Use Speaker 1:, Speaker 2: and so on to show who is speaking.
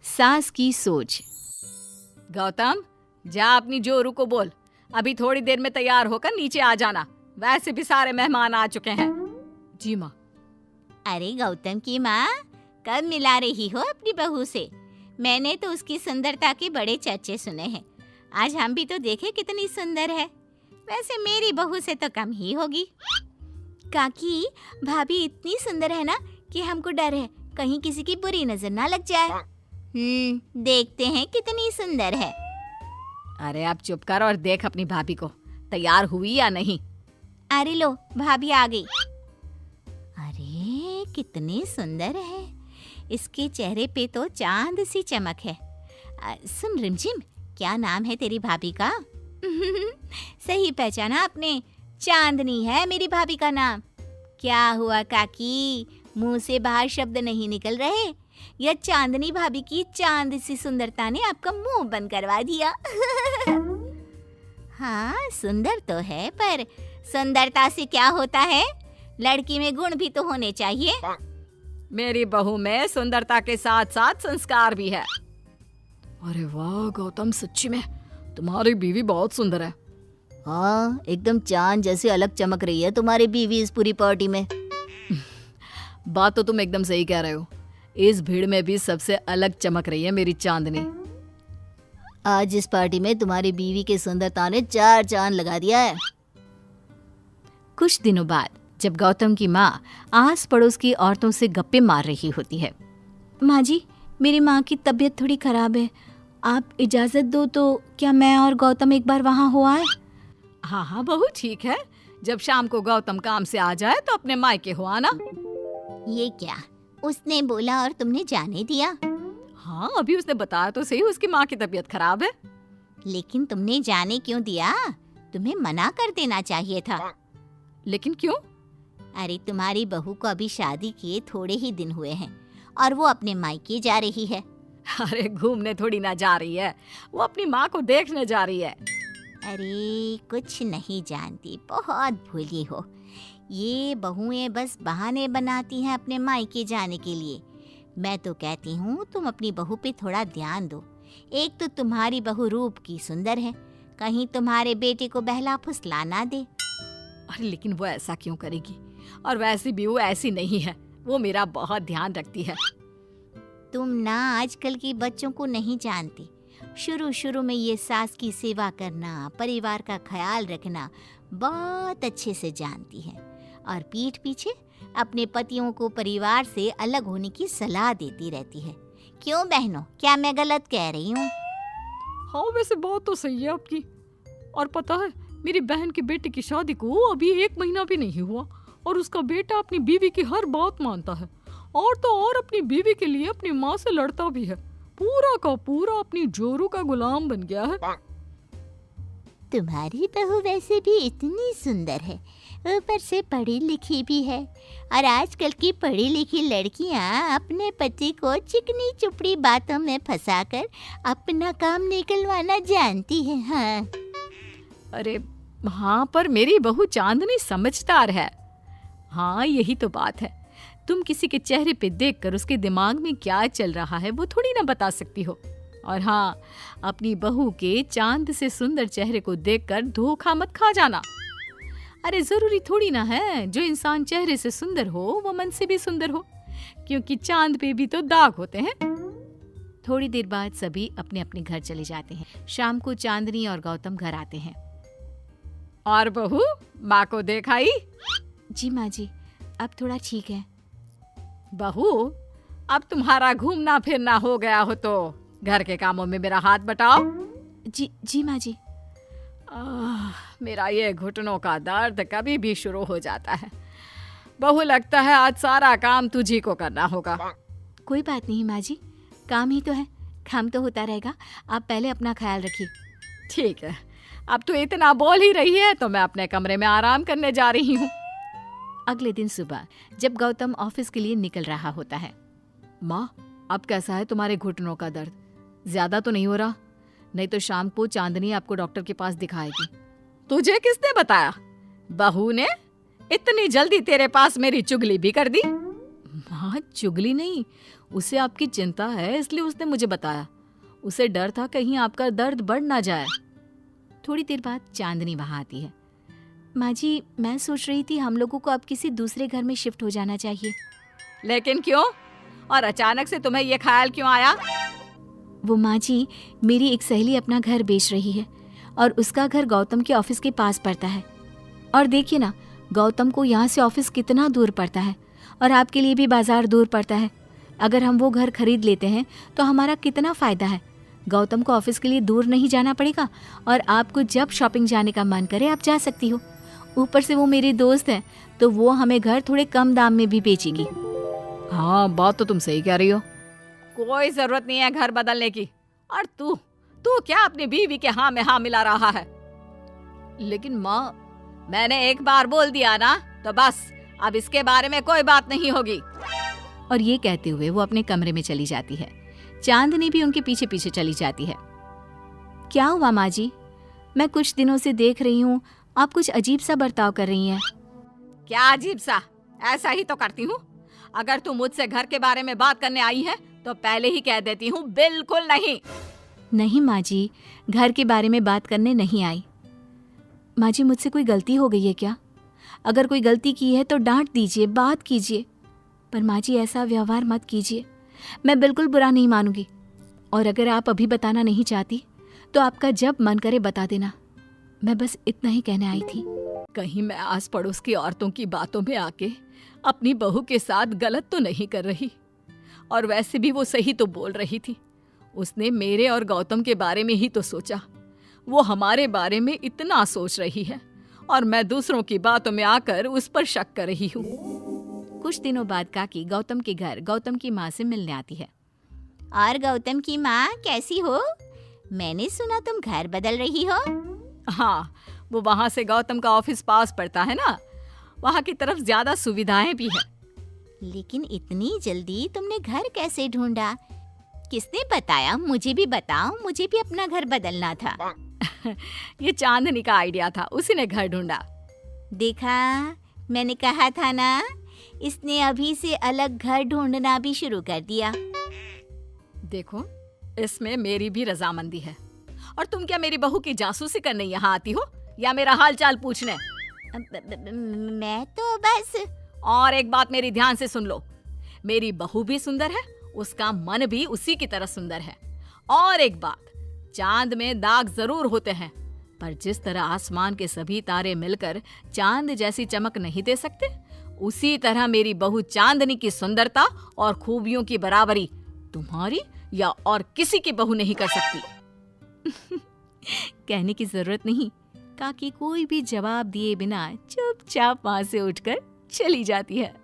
Speaker 1: सास की सोच। गौतम, जा अपनी जोरू को बोल, अभी थोड़ी देर में तैयार होकर नीचे आ जाना। वैसे भी सारे मेहमान आ चुके हैं। जी माँ।
Speaker 2: अरे गौतम की माँ, कब मिला रही हो अपनी बहू से? मैंने तो उसकी सुंदरता के बड़े चर्चे सुने हैं। आज हम भी तो देखे कितनी सुंदर है। वैसे मेरी बहू से तो कम ही होगी। काकी, भाभी इतनी सुंदर है ना कि हमको डर है कहीं किसी की बुरी नजर ना लग जाए। देखते हैं कितनी सुंदर है।
Speaker 1: अरे आप चुप कर और देख अपनी भाभी को, तैयार हुई या नहीं।
Speaker 2: अरे लो, भाभी आ गई। अरे कितनी सुंदर है, इसके चेहरे पे तो चांद सी चमक है। सुन रिमझिम, क्या नाम है तेरी भाभी का? सही पहचाना आपने, चांदनी है मेरी भाभी का नाम। क्या हुआ काकी, मुंह से बाहर शब्द नहीं निकल रहे? या चांदनी भाभी की चांद सी सुंदरता ने आपका मुंह बंद करवा दिया? हाँ, सुंदर तो है, पर सुंदरता से क्या होता है? लड़की में गुण भी तो होने चाहिए।
Speaker 1: मेरी बहू में सुंदरता के साथ साथ संस्कार भी है। अरे वाह गौतम, सच्ची में तुम्हारी बीवी बहुत सुंदर है।
Speaker 2: हाँ, एकदम चांद जैसे अलग चमक रही है तुम्हारी बीवी इस पूरी पार्टी में।
Speaker 1: बात तो तुम एकदम सही कह रहे हो। इस भीड़ में भी सबसे अलग चमक रही है मेरी चांदनी।
Speaker 2: आज इस पार्टी में तुम्हारी बीवी की सुंदरता ने 4 चांद लगा दिया है।
Speaker 1: कुछ दिनों बाद जब गौतम की माँ आस पड़ोस की औरतों से गप्पे मार रही होती है।
Speaker 2: माँ जी, मेरी माँ की तबीयत थोड़ी खराब है, आप इजाजत दो तो क्या मैं और गौतम एक बार वहाँ हो आए?
Speaker 1: हाँ हाँ बहू, ठीक है। जब शाम को गौतम काम से आ जाए तो अपने मायके हो आना।
Speaker 2: ये क्या, उसने बोला और तुमने जाने दिया?
Speaker 1: हाँ, अभी उसने बताया तो सही, उसकी माँ की तबीयत खराब है।
Speaker 2: लेकिन तुमने जाने क्यों दिया? तुम्हें मना कर देना चाहिए था।
Speaker 1: लेकिन क्यों?
Speaker 2: अरे तुम्हारी बहू को अभी शादी किए थोड़े ही दिन हुए हैं और वो अपने मायके जा रही है।
Speaker 1: अरे घूमने थोड़ी ना जा रही है, वो अपनी माँ को देखने जा रही है।
Speaker 2: अरे कुछ नहीं जानती, बहुत भोली हो। ये बहुएं बस बहाने बनाती हैं अपने मायके जाने के लिए। मैं तो कहती हूँ तुम अपनी बहू पे थोड़ा ध्यान दो। एक तो तुम्हारी बहू रूप की सुंदर है, कहीं तुम्हारे बेटे को बहला फुसला ना दे।
Speaker 1: अरे लेकिन वो ऐसा क्यों करेगी? और वैसे भी वो ऐसी नहीं है, वो मेरा बहुत ध्यान रखती है।
Speaker 2: तुम ना आजकल के बच्चों को नहीं जानती। शुरू शुरू में ये सास की सेवा करना, परिवार का ख्याल रखना बहुत अच्छे से जानती है और पीठ पीछे अपने पतियों को परिवार से अलग होने की सलाह देती रहती है। क्यों बहनों, क्या मैं गलत कह रही हूँ?
Speaker 1: हाँ, वैसे बात तो सही है आपकी। और पता है, मेरी बहन के बेटे की शादी को अभी 1 महीना भी नहीं हुआ और उसका बेटा अपनी बीवी की हर बात मानता है और तो और अपनी बीवी के लिए अपनी माँ से लड़ता भी है। पूरा का पूरा अपनी जोरू का गुलाम बन गया है।
Speaker 2: तुम्हारी बहू वैसे भी इतनी सुंदर है, ऊपर से पढ़ी लिखी भी है। और आजकल की पढ़ी लिखी लड़कियां अपने पति को चिकनी चुपड़ी बातों में फंसाकर अपना काम निकलवाना जानती है। हाँ।
Speaker 1: अरे हाँ, पर मेरी बहू चांदनी समझदार है। हाँ, यही तो बात है। तुम किसी के चेहरे पे देखकर उसके दिमाग में क्या चल रहा है वो थोड़ी ना बता सकती हो। और हाँ, अपनी बहू के चांद से सुंदर चेहरे को देखकर धोखा मत खा जाना। अरे जरूरी थोड़ी ना है जो इंसान चेहरे से सुंदर हो वो मन से भी सुंदर हो, क्योंकि चांद पे भी तो दाग होते हैं। थोड़ी देर बाद सभी अपने अपने घर चले जाते हैं। शाम को चांदनी और गौतम घर आते हैं। और बहू, माँ को देखाई?
Speaker 2: जी माँ जी, अब थोड़ा ठीक है।
Speaker 1: बहू, अब तुम्हारा घूमना फिरना हो गया हो तो घर के कामों में मेरा हाथ बटाओ।
Speaker 2: जी माँ जी।
Speaker 1: मेरा ये घुटनों का दर्द कभी भी शुरू हो जाता है। बहू, लगता है आज सारा काम तुझी को करना होगा।
Speaker 2: कोई बात नहीं माँ जी, काम ही तो है, काम तो होता रहेगा। आप पहले अपना ख्याल रखिए।
Speaker 1: ठीक है, अब तो इतना बोल ही रही है तो मैं अपने कमरे में आराम करने जा रही हूँ। अगले दिन सुबह जब गौतम ऑफिस के लिए निकल रहा होता है। माँ, अब कैसा है तुम्हारे घुटनों का दर्द? ज्यादा तो नहीं हो रहा? नहीं तो शाम को चांदनी आपको डॉक्टर के पास दिखाएगी। तुझे किसने बताया? बहू ने इतनी जल्दी तेरे पास मेरी चुगली भी कर दी? माँ, माँ चुगली नहीं, उसे आपकी चिंता है इसलिए उसने मुझे बताया। उसे डर था कहीं आपका दर्द बढ़ ना जाए।
Speaker 2: थोड़ी देर बाद चांदनी वहाँ आती है। माँ जी, मैं सोच रही थी हम लोगों को अब किसी दूसरे घर में शिफ्ट हो जाना चाहिए।
Speaker 1: लेकिन क्यों? और अचानक से तुम्हें ये ख्याल क्यों आया?
Speaker 2: वो माँ जी, मेरी एक सहेली अपना घर बेच रही है और उसका घर गौतम के ऑफिस के पास पड़ता है। और देखिए ना, गौतम को यहाँ से ऑफिस कितना दूर पड़ता है और आपके लिए भी बाजार दूर पड़ता है। अगर हम वो घर खरीद लेते हैं तो हमारा कितना फ़ायदा है। गौतम को ऑफिस के लिए दूर नहीं जाना पड़ेगा और आपको जब शॉपिंग जाने का मन करे आप जा सकती हो। ऊपर से वो मेरी दोस्त है तो वो हमें घर थोड़े कम दाम में भी बेचेगी।
Speaker 1: हाँ, बात तो तुम सही कह रही हो। कोई जरूरत नहीं है घर बदलने की। और तू क्या अपनी बीवी के हाँ में हाँ मिला रहा है? लेकिन माँ, मैंने एक बार बोल दिया ना, तो बस अब इसके बारे में कोई बात नहीं होगी।
Speaker 2: और ये कहते हुए वो अपने कमरे में चली जाती है। चांदनी भी उनके पीछे पीछे चली जाती है। क्या हुआ माँ जी? मैं कुछ दिनों से देख रही हूँ आप कुछ अजीब सा बर्ताव कर रही हैं।
Speaker 1: क्या अजीब सा? ऐसा ही तो करती हूँ। अगर तू मुझसे घर के बारे में बात करने आई है तो पहले ही कह देती हूँ, बिल्कुल नहीं।
Speaker 2: नहीं माँ जी, घर के बारे में बात करने नहीं आई। माँ जी, मुझसे कोई गलती हो गई है क्या? अगर कोई गलती की है तो डांट दीजिए, बात कीजिए। पर माँ जी, ऐसा व्यवहार मत कीजिए। मैं बिल्कुल बुरा नहीं मानूंगी। और अगर आप अभी बताना नहीं चाहती तो आपका जब मन करे बता देना। मैं बस इतना ही कहने आई थी।
Speaker 1: कहीं मैं आस पड़ोस की औरतों की बातों में आके अपनी बहू के साथ गलत तो नहीं कर रही? और वैसे भी वो सही तो बोल रही थी। उसने मेरे और गौतम के बारे में ही तो सोचा। वो हमारे बारे में इतना सोच रही है और मैं दूसरों की बातों में आकर उस पर शक कर रही हूँ।
Speaker 2: कुछ दिनों बाद काकी गौतम के घर गौतम की माँ से मिलने आती है। और गौतम की माँ, कैसी हो? मैंने सुना तुम घर बदल रही हो।
Speaker 1: हाँ, वो वहाँ से गौतम का ऑफिस पास पड़ता है ना, वहाँ की तरफ ज्यादा सुविधाएं भी है।
Speaker 2: लेकिन इतनी जल्दी तुमने घर कैसे ढूंढा? किसने बताया? मुझे भी बताओ, मुझे भी अपना घर बदलना था।
Speaker 1: ये चांदनी का आइडिया था, उसी ने घर ढूंढा।
Speaker 2: देखा, मैंने कहा था ना, इसने अभी से अलग घर ढूंढना भी शुरू कर दिया।
Speaker 1: देखो, इसमें मेरी भी रजामंदी है। और तुम क्या मेरी बहू की जासूसी करने यहाँ आती हो या मेरा हाल चाल पूछने?
Speaker 2: मैं तो बस।
Speaker 1: और एक बात मेरी ध्यान से सुन लो, मेरी बहू भी सुंदर है, उसका मन भी उसी की तरह सुंदर है। और एक बात, चांद में दाग जरूर होते हैं, पर जिस तरह आसमान के सभी तारे मिलकर चांद जैसी चमक नहीं दे सकते, उसी तरह मेरी बहू चांदनी की सुंदरता और खूबियों की बराबरी तुम्हारी या और किसी की बहू नहीं कर सकती।
Speaker 2: कहने की जरूरत नहीं। काकी कोई भी जवाब दिए बिना चुपचाप वहां से उठकर चली जाती है।